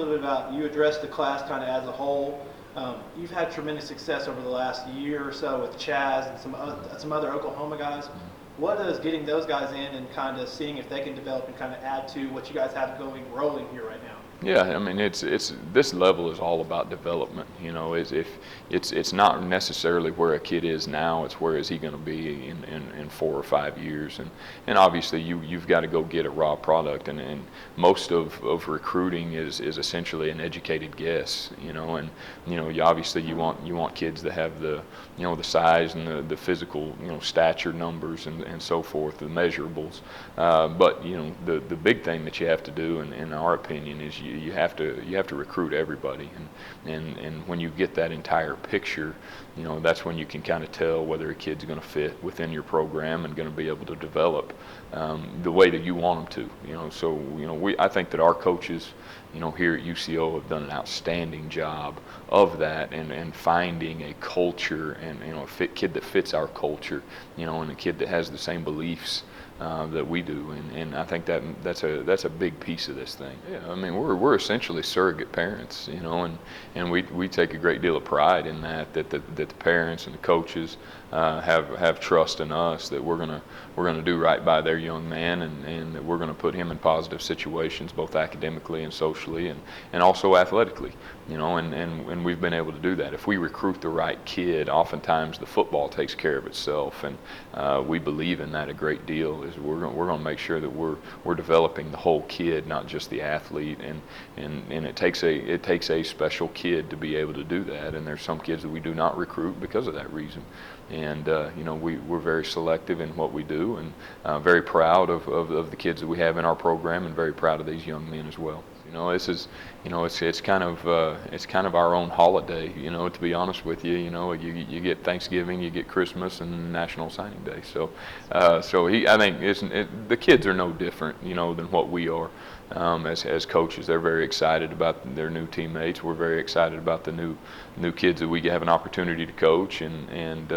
little bit about, you addressed the class kind of as a whole. You've had tremendous success over the last year or so with Chaz and some other Oklahoma guys. What is getting those guys in and kind of seeing if they can develop and kind of add to what you guys have rolling here right now? Yeah, I mean it's this level is all about development. You know, it's not necessarily where a kid is now. It's where is he going to be in 4 or 5 years, and obviously you've got to go get a raw product, and most of recruiting is essentially an educated guess. You know, and you want kids that have the the size and the physical stature numbers and so forth, the measurables. But the big thing that you have to do, in our opinion, is you have to recruit everybody, and when you get that entire picture, that's when you can kind of tell whether a kid's going to fit within your program and going to be able to develop the way that you want them to. So I think that our coaches here at UCO have done an outstanding job of that, and finding a culture and a kid that fits our culture, and a kid that has the same beliefs that we do, and I think that's a big piece of this thing. Yeah, I mean we're essentially surrogate parents, and we take a great deal of pride in that the parents and the coaches have trust in us that we're gonna do right by their young man, and that we're gonna put him in positive situations, both academically and socially, and also athletically, and we've been able to do that. If we recruit the right kid, oftentimes the football takes care of itself, and we believe in that a great deal. Is we're going to make sure that we're developing the whole kid, not just the athlete, and it takes a special kid to be able to do that, and there's some kids that we do not recruit because of that reason. And we're very selective in what we do, and very proud of the kids that we have in our program, and very proud of these young men as well. This is, it's kind of our own holiday. To be honest with you, you get Thanksgiving, you get Christmas, and National Signing Day. So I think the kids are no different, than what we are. As coaches, they're very excited about their new teammates. We're very excited about the new kids that we have an opportunity to coach, and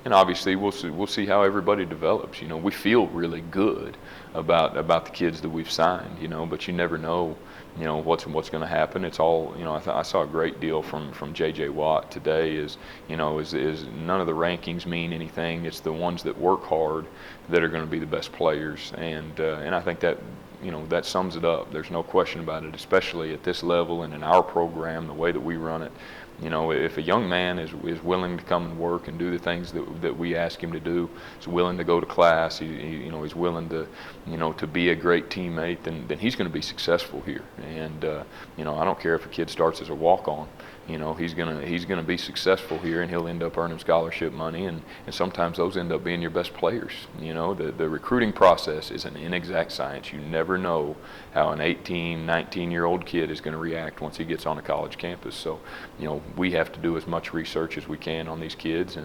obviously we'll see how everybody develops. We feel really good about the kids that we've signed, but you never know what's going to happen. It's all, I saw a great deal from J.J. Watt today. Is none of the rankings mean anything. It's the ones that work hard that are going to be the best players, and I think that that sums it up. There's no question about it, especially at this level and in our program, the way that we run it. If a young man is willing to come and work and do the things that we ask him to do, is willing to go to class, he's willing to be a great teammate, then he's going to be successful here. And I don't care if a kid starts as a walk-on. He's gonna be successful here, and he'll end up earning scholarship money, and sometimes those end up being your best players. The recruiting process is an inexact science. You never know how an 18, 19-year-old kid is going to react once he gets on a college campus. So, we have to do as much research as we can on these kids,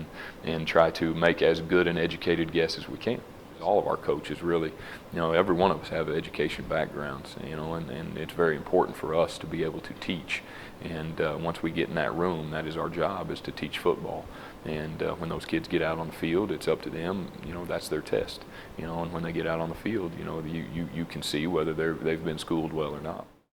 and try to make as good an educated guess as we can. All of our coaches really, every one of us have education backgrounds, and it's very important for us to be able to teach. And once we get in that room, that is our job, is to teach football. And when those kids get out on the field, it's up to them. That's their test. And when they get out on the field, you can see whether they've been schooled well or not.